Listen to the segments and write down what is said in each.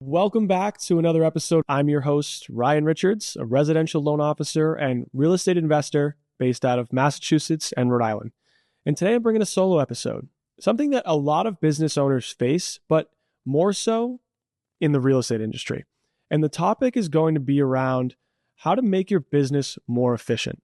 Welcome back to another episode. I'm your host, Ryan Richards, a residential loan officer and real estate investor based out of Massachusetts and Rhode Island. And today I'm bringing a solo episode, something that a lot of business owners face, but more so in the real estate industry. And the topic is going to be around how to make your business more efficient,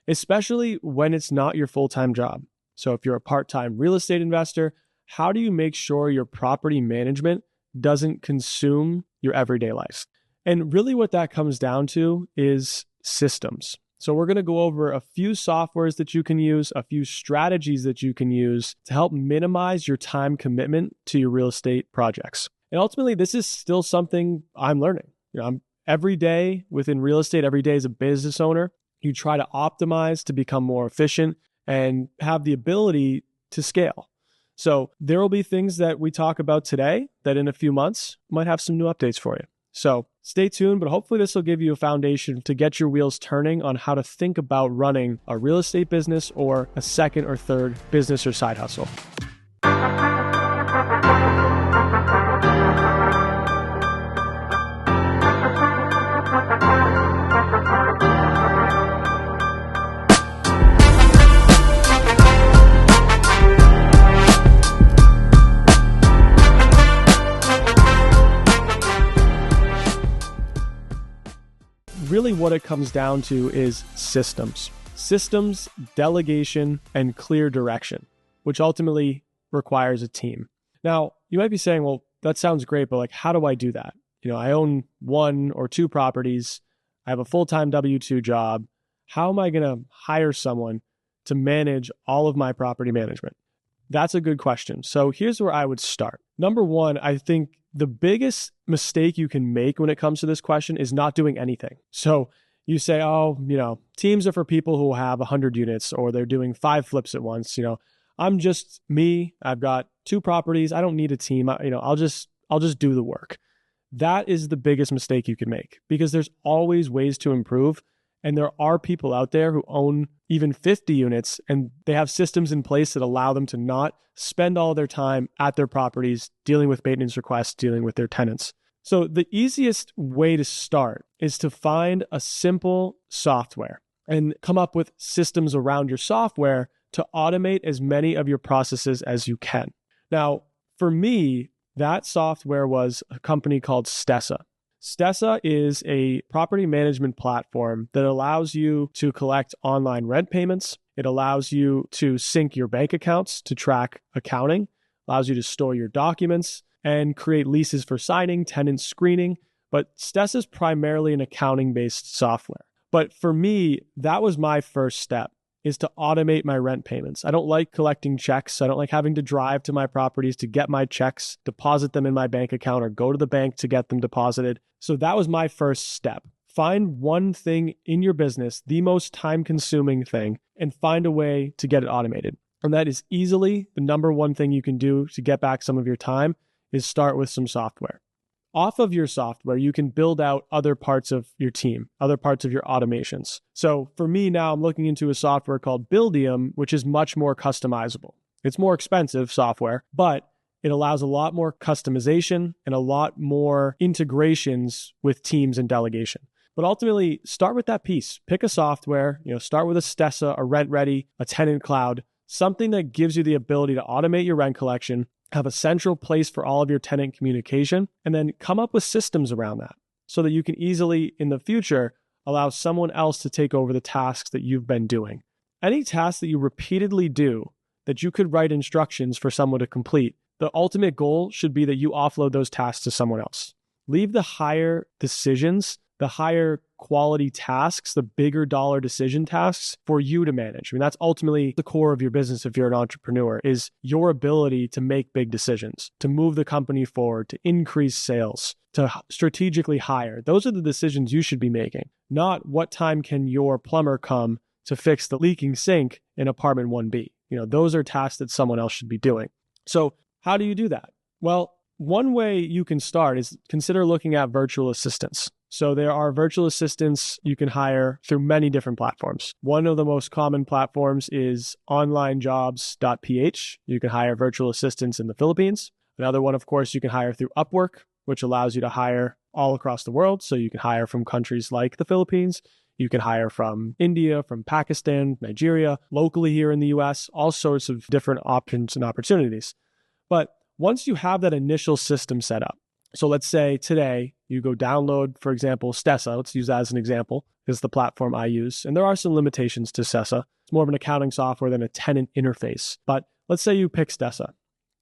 especially when it's not your full-time job. So if you're a part-time real estate investor, how do you make sure your property management doesn't consume your everyday life? And really what that comes down to is systems. So we're going to go over a few softwares that you can use, a few strategies that you can use to help minimize your time commitment to your real estate projects. And ultimately, this is still something I'm learning. I'm every day within real estate, every day as a business owner, you try to optimize to become more efficient and have the ability to scale. So there will be things that we talk about today that in a few months might have some new updates for you. So stay tuned, but hopefully this will give you a foundation to get your wheels turning on how to think about running a real estate business or a second or third business or side hustle. Really what it comes down to is systems, delegation, and clear direction, which ultimately requires a team. Now, you might be saying, well, that sounds great, but how do I do that? I own 1 or 2 properties. I have a full-time W-2 job. How am I going to hire someone to manage all of my property management? That's a good question. So here's where I would start. Number 1, I think the biggest mistake you can make when it comes to this question is not doing anything. So you say, teams are for people who have 100 units or they're doing 5 flips at once. I'm just me. I've got 2 properties. I don't need a team. I'll just do the work. That is the biggest mistake you can make because there's always ways to improve. And there are people out there who own even 50 units and they have systems in place that allow them to not spend all their time at their properties dealing with maintenance requests, dealing with their tenants. So the easiest way to start is to find a simple software and come up with systems around your software to automate as many of your processes as you can. Now, for me, that software was a company called Stessa. Stessa is a property management platform that allows you to collect online rent payments. It allows you to sync your bank accounts to track accounting, allows you to store your documents and create leases for signing, tenant screening. But Stessa is primarily an accounting-based software. But for me, that was my first step, is to automate my rent payments. I don't like collecting checks. I don't like having to drive to my properties to get my checks, deposit them in my bank account, or go to the bank to get them deposited. So that was my first step. Find one thing in your business, the most time-consuming thing, and find a way to get it automated. And that is easily the number one thing you can do to get back some of your time is start with some software. Off of your software, you can build out other parts of your team, other parts of your automations. So for me now, I'm looking into a software called Buildium, which is much more customizable. It's more expensive software, but it allows a lot more customization and a lot more integrations with teams and delegation. But ultimately, start with that piece. Pick a software, start with a Stessa, a RentRedi, a Tenant Cloud, something that gives you the ability to automate your rent collection, have a central place for all of your tenant communication, and then come up with systems around that so that you can easily, in the future, allow someone else to take over the tasks that you've been doing. Any task that you repeatedly do that you could write instructions for someone to complete, the ultimate goal should be that you offload those tasks to someone else. Leave the higher decisions, the higher quality tasks, the bigger dollar decision tasks for you to manage. That's ultimately the core of your business if you're an entrepreneur, is your ability to make big decisions, to move the company forward, to increase sales, to strategically hire. Those are the decisions you should be making, not what time can your plumber come to fix the leaking sink in apartment 1B. Those are tasks that someone else should be doing. So how do you do that? Well, one way you can start is consider looking at virtual assistants. So there are virtual assistants you can hire through many different platforms. One of the most common platforms is onlinejobs.ph. You can hire virtual assistants in the Philippines. Another one, of course, you can hire through Upwork. which allows you to hire all across the world. So you can hire from countries like the Philippines. You can hire from India, from Pakistan, Nigeria, locally here in the US, all sorts of different options and opportunities. But once you have that initial system set up, so let's say today you go download, for example, Stessa. Let's use that as an example. It's the platform I use. And there are some limitations to Stessa. It's more of an accounting software than a tenant interface. But let's say you pick Stessa.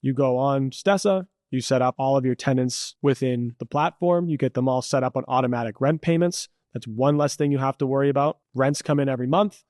You go on Stessa, you set up all of your tenants within the platform. You get them all set up on automatic rent payments. That's one less thing you have to worry about. Rents come in every month.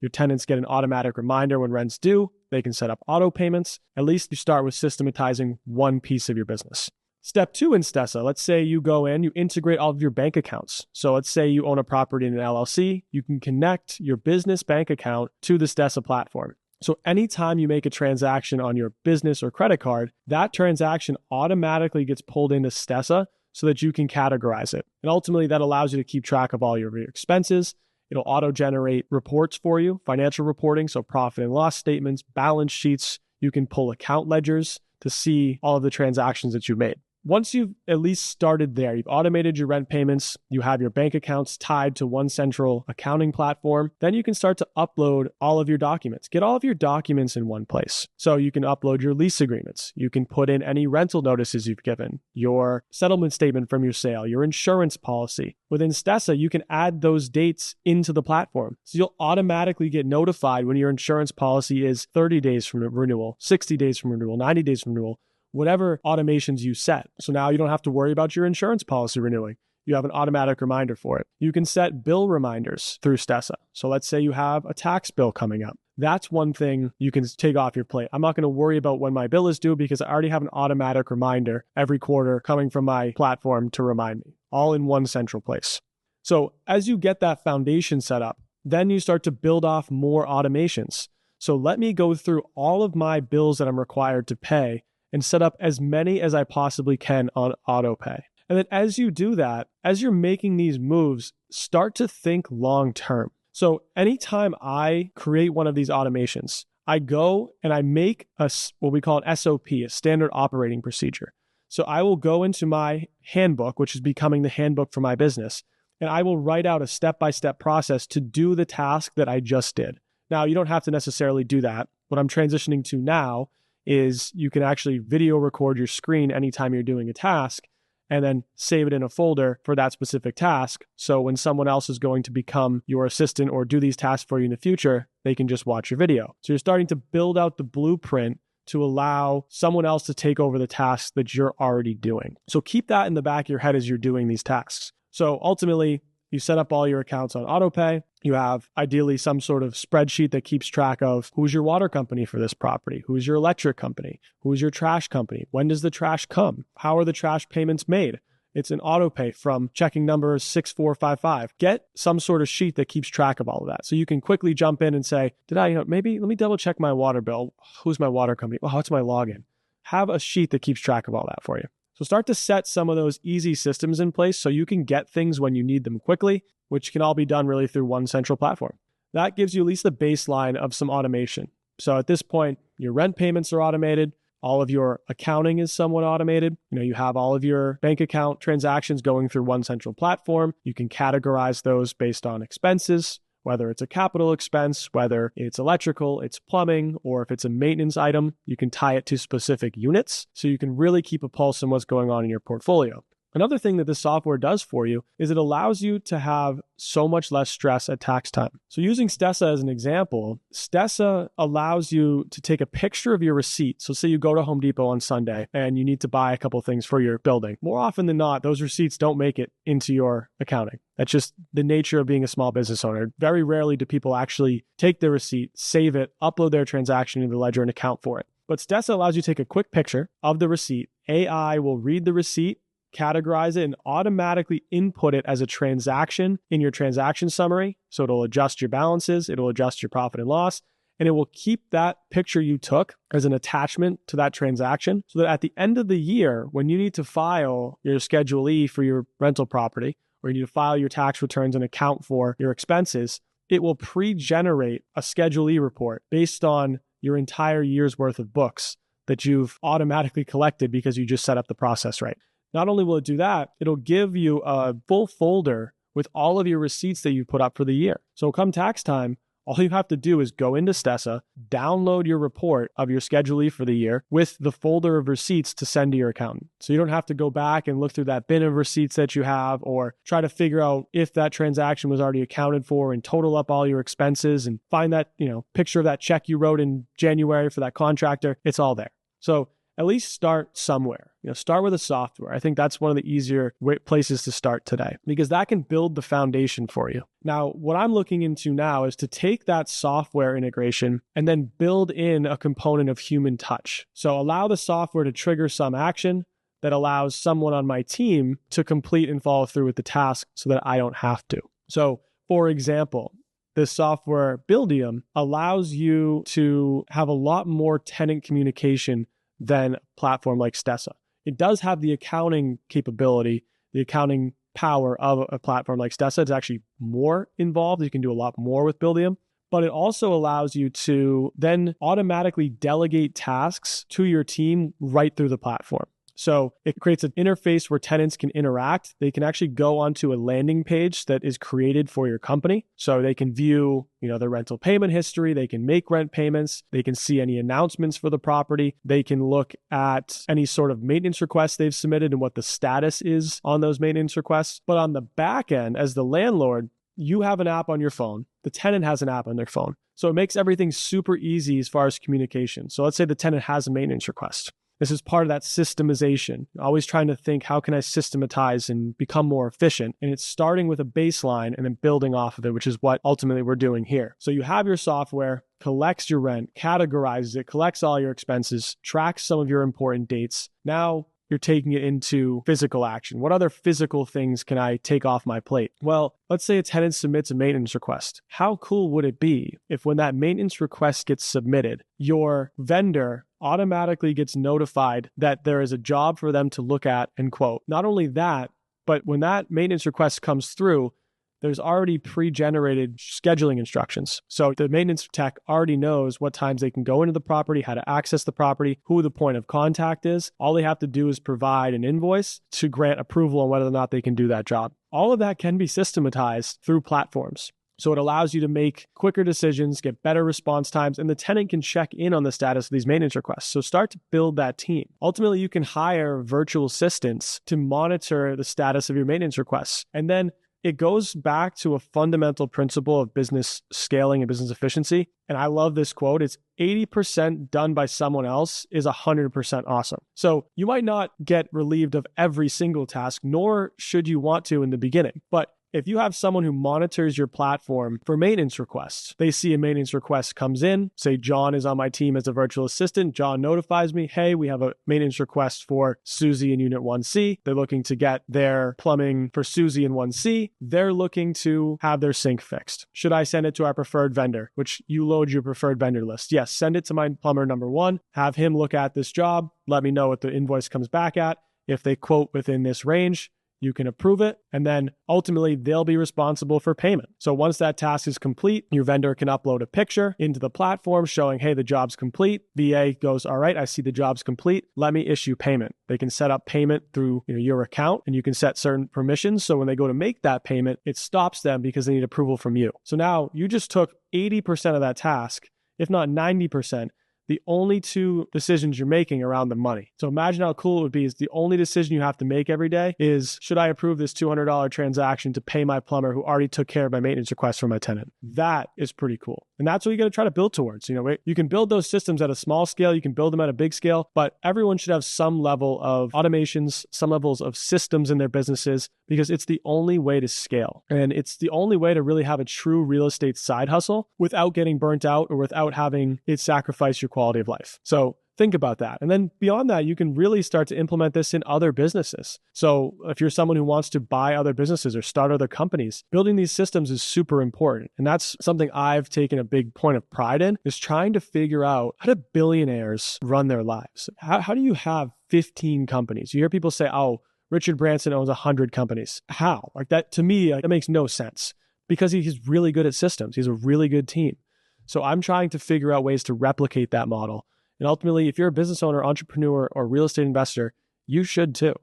Your tenants get an automatic reminder when rent's due. They can set up auto payments. At least you start with systematizing one piece of your business. Step 2 in Stessa, let's say you go in, you integrate all of your bank accounts. So let's say you own a property in an LLC. You can connect your business bank account to the Stessa platform. So anytime you make a transaction on your business or credit card, that transaction automatically gets pulled into Stessa so that you can categorize it. And ultimately, that allows you to keep track of all your expenses. It'll auto-generate reports for you, financial reporting, so profit and loss statements, balance sheets. You can pull account ledgers to see all of the transactions that you've made. Once you've at least started there, you've automated your rent payments, you have your bank accounts tied to one central accounting platform, then you can start to upload all of your documents. Get all of your documents in one place. So you can upload your lease agreements. You can put in any rental notices you've given, your settlement statement from your sale, your insurance policy. Within Stessa, you can add those dates into the platform. So you'll automatically get notified when your insurance policy is 30 days from renewal, 60 days from renewal, 90 days from renewal, whatever automations you set. So now you don't have to worry about your insurance policy renewing. You have an automatic reminder for it. You can set bill reminders through Stessa. So let's say you have a tax bill coming up. That's one thing you can take off your plate. I'm not going to worry about when my bill is due because I already have an automatic reminder every quarter coming from my platform to remind me, all in one central place. So as you get that foundation set up, then you start to build off more automations. So let me go through all of my bills that I'm required to pay and set up as many as I possibly can on autopay. And then as you do that, as you're making these moves, start to think long term. So anytime I create one of these automations, I go and I make what we call an SOP, a standard operating procedure. So I will go into my handbook, which is becoming the handbook for my business, and I will write out a step-by-step process to do the task that I just did. Now, you don't have to necessarily do that. What I'm transitioning to now is you can actually video record your screen anytime you're doing a task and then save it in a folder for that specific task. So when someone else is going to become your assistant or do these tasks for you in the future, they can just watch your video. So you're starting to build out the blueprint to allow someone else to take over the tasks that you're already doing. So keep that in the back of your head as you're doing these tasks. So ultimately, you set up all your accounts on autopay. You have ideally some sort of spreadsheet that keeps track of who's your water company for this property, who's your electric company, who's your trash company, when does the trash come, how are the trash payments made. It's an autopay from checking number 6455. Get some sort of sheet that keeps track of all of that. So you can quickly jump in and say, maybe let me double check my water bill. Who's my water company? Oh, what's my login? Have a sheet that keeps track of all that for you. So start to set some of those easy systems in place so you can get things when you need them quickly, which can all be done really through one central platform. That gives you at least the baseline of some automation. So at this point, your rent payments are automated. All of your accounting is somewhat automated. You have all of your bank account transactions going through one central platform. You can categorize those based on expenses, whether it's a capital expense, whether it's electrical, it's plumbing, or if it's a maintenance item, you can tie it to specific units. So you can really keep a pulse on what's going on in your portfolio. Another thing that this software does for you is it allows you to have so much less stress at tax time. So using Stessa as an example, Stessa allows you to take a picture of your receipt. So say you go to Home Depot on Sunday and you need to buy a couple things for your building. More often than not, those receipts don't make it into your accounting. That's just the nature of being a small business owner. Very rarely do people actually take their receipt, save it, upload their transaction into the ledger and account for it. But Stessa allows you to take a quick picture of the receipt. AI will read the receipt, categorize it, and automatically input it as a transaction in your transaction summary. So it'll adjust your balances, it'll adjust your profit and loss, and it will keep that picture you took as an attachment to that transaction so that at the end of the year, when you need to file your Schedule E for your rental property, or you need to file your tax returns and account for your expenses, it will pre-generate a Schedule E report based on your entire year's worth of books that you've automatically collected because you just set up the process right. Not only will it do that, it'll give you a full folder with all of your receipts that you put up for the year. So come tax time, all you have to do is go into Stessa, download your report of your Schedule E for the year with the folder of receipts to send to your accountant. So you don't have to go back and look through that bin of receipts that you have or try to figure out if that transaction was already accounted for and total up all your expenses and find that, picture of that check you wrote in January for that contractor. It's all there. So at least start somewhere. Start with a software. I think that's one of the easier places to start today because that can build the foundation for you. Now, what I'm looking into now is to take that software integration and then build in a component of human touch. So allow the software to trigger some action that allows someone on my team to complete and follow through with the task so that I don't have to. So, for example, this software, Buildium, allows you to have a lot more tenant communication than a platform like Stessa. It does have the accounting capability, the accounting power of a platform like Stessa. It's actually more involved. You can do a lot more with Buildium, but it also allows you to then automatically delegate tasks to your team right through the platform. So it creates an interface where tenants can interact. They can actually go onto a landing page that is created for your company. So they can view, their rental payment history. They can make rent payments. They can see any announcements for the property. They can look at any sort of maintenance requests they've submitted and what the status is on those maintenance requests. But on the back end, as the landlord, you have an app on your phone. The tenant has an app on their phone. So it makes everything super easy as far as communication. So let's say the tenant has a maintenance request. This is part of that systemization, always trying to think, how can I systematize and become more efficient? And it's starting with a baseline and then building off of it, which is what ultimately we're doing here. So you have your software, collects your rent, categorizes it, collects all your expenses, tracks some of your important dates. Now you're taking it into physical action. What other physical things can I take off my plate? Well, let's say a tenant submits a maintenance request. How cool would it be if when that maintenance request gets submitted, your vendor automatically gets notified that there is a job for them to look at and quote? Not only that, but when that maintenance request comes through, there's already pre-generated scheduling instructions. So the maintenance tech already knows what times they can go into the property, how to access the property, who the point of contact is. All they have to do is provide an invoice to grant approval on whether or not they can do that job. All of that can be systematized through platforms. So it allows you to make quicker decisions, get better response times, and the tenant can check in on the status of these maintenance requests. So start to build that team. Ultimately, you can hire virtual assistants to monitor the status of your maintenance requests. And then it goes back to a fundamental principle of business scaling and business efficiency. And I love this quote. It's 80% done by someone else is 100% awesome. So you might not get relieved of every single task, nor should you want to in the beginning. But if you have someone who monitors your platform for maintenance requests, they see a maintenance request comes in, say John is on my team as a virtual assistant. John notifies me, hey, we have a maintenance request for Susie in Unit 1C. They're looking to get their plumbing for Susie in 1C. They're looking to have their sink fixed. Should I send it to our preferred vendor, which you load your preferred vendor list? Yes, send it to my plumber number one, have him look at this job, let me know what the invoice comes back at. If they quote within this range, you can approve it, and then ultimately they'll be responsible for payment. So once that task is complete, your vendor can upload a picture into the platform showing, hey, the job's complete. VA goes, all right, I see the job's complete. Let me issue payment. They can set up payment through your account, and you can set certain permissions. So when they go to make that payment, it stops them because they need approval from you. So now you just took 80% of that task, if not 90%, the only two decisions you're making around the money. So imagine how cool it would be is the only decision you have to make every day is, should I approve this $200 transaction to pay my plumber who already took care of my maintenance request for my tenant? That is pretty cool. And that's what you got to try to build towards. You can build those systems at a small scale, you can build them at a big scale, but everyone should have some level of automations, some levels of systems in their businesses, because it's the only way to scale. And it's the only way to really have a true real estate side hustle without getting burnt out or without having it sacrifice your quality of life. So think about that. And then beyond that, you can really start to implement this in other businesses. So if you're someone who wants to buy other businesses or start other companies, building these systems is super important. And that's something I've taken a big point of pride in, is trying to figure out how do billionaires run their lives? How do you have 15 companies? You hear people say, oh, Richard Branson owns 100 companies. How? Like that, to me, that makes no sense, because he's really good at systems. He's a really good team. So I'm trying to figure out ways to replicate that model. And ultimately, if you're a business owner, entrepreneur, or real estate investor, you should too.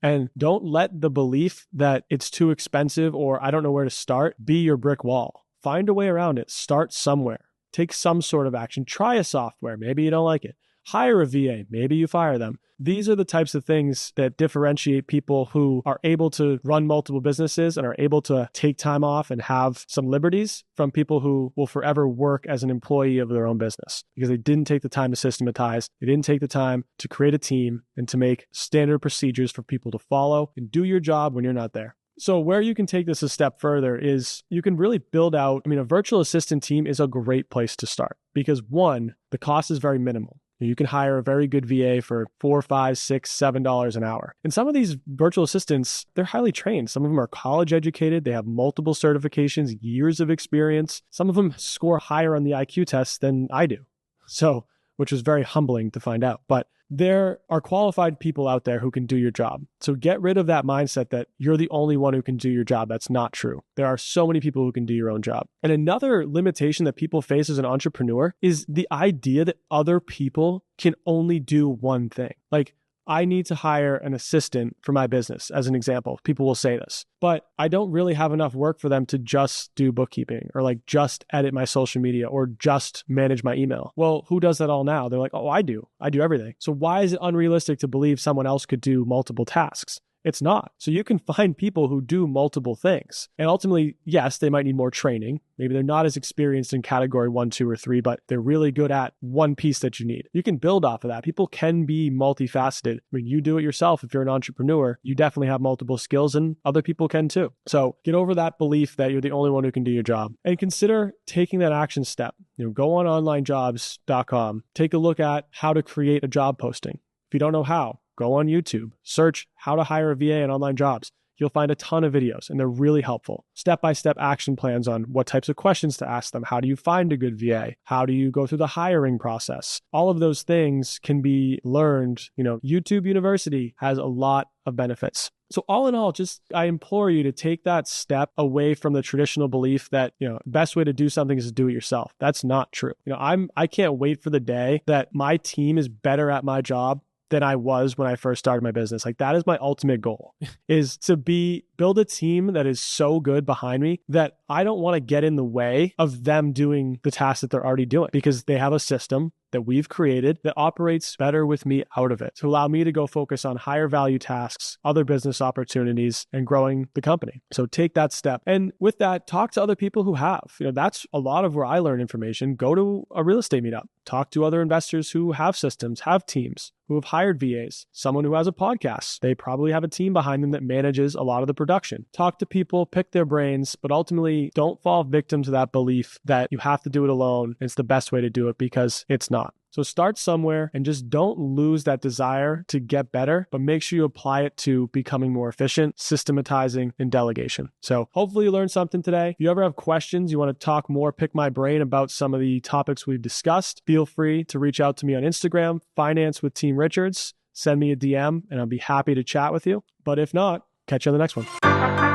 And don't let the belief that it's too expensive or I don't know where to start be your brick wall. Find a way around it. Start somewhere. Take some sort of action. Try a software. Maybe you don't like it. Hire a VA. Maybe you fire them. These are the types of things that differentiate people who are able to run multiple businesses and are able to take time off and have some liberties from people who will forever work as an employee of their own business because they didn't take the time to systematize. They didn't take the time to create a team and to make standard procedures for people to follow and do your job when you're not there. So where you can take this a step further is you can really build out, a virtual assistant team is a great place to start because one, the cost is very minimal. You can hire a very good VA for $4, $5, $6, $7 an hour. And some of these virtual assistants, they're highly trained. Some of them are college educated. They have multiple certifications, years of experience. Some of them score higher on the IQ test than I do. So, which was very humbling to find out. But there are qualified people out there who can do your job. So get rid of that mindset that you're the only one who can do your job. That's not true. There are so many people who can do your own job. And another limitation that people face as an entrepreneur is the idea that other people can only do one thing. Like, I need to hire an assistant for my business, as an example. People will say this, but I don't really have enough work for them to just do bookkeeping or like just edit my social media or just manage my email. Well, who does that all now? They're like, oh, I do everything. So why is it unrealistic to believe someone else could do multiple tasks? It's not. So you can find people who do multiple things. And ultimately, yes, they might need more training. Maybe they're not as experienced in category 1, 2, or 3, but they're really good at one piece that you need. You can build off of that. People can be multifaceted. You do it yourself. If you're an entrepreneur, you definitely have multiple skills and other people can too. So get over that belief that you're the only one who can do your job and consider taking that action step. Go on onlinejobs.com. Take a look at how to create a job posting. If you don't know how, go on YouTube, search how to hire a VA and online jobs. You'll find a ton of videos and they're really helpful. Step-by-step action plans on what types of questions to ask them. How do you find a good VA? How do you go through the hiring process? All of those things can be learned. YouTube University has a lot of benefits. So all in all, I implore you to take that step away from the traditional belief that, the best way to do something is to do it yourself. That's not true. I can't wait for the day that my team is better at my job than I was when I first started my business. Like, that is my ultimate goal, is to build a team that is so good behind me that I don't want to get in the way of them doing the tasks that they're already doing because they have a system that we've created that operates better with me out of it to allow me to go focus on higher value tasks, other business opportunities, and growing the company. So take that step. And with that, talk to other people who have. That's a lot of where I learn information. Go to a real estate meetup. Talk to other investors who have systems, have teams, who have hired VAs, someone who has a podcast. They probably have a team behind them that manages a lot of the production. Talk to people, pick their brains, but ultimately don't fall victim to that belief that you have to do it alone. It's the best way to do it because it's not. So start somewhere and just don't lose that desire to get better, but make sure you apply it to becoming more efficient, systematizing, and delegation. So hopefully you learned something today. If you ever have questions, you want to talk more, pick my brain about some of the topics we've discussed, feel free to reach out to me on Instagram, Finance with Team Richards. Send me a DM and I'll be happy to chat with you. But if not, catch you on the next one.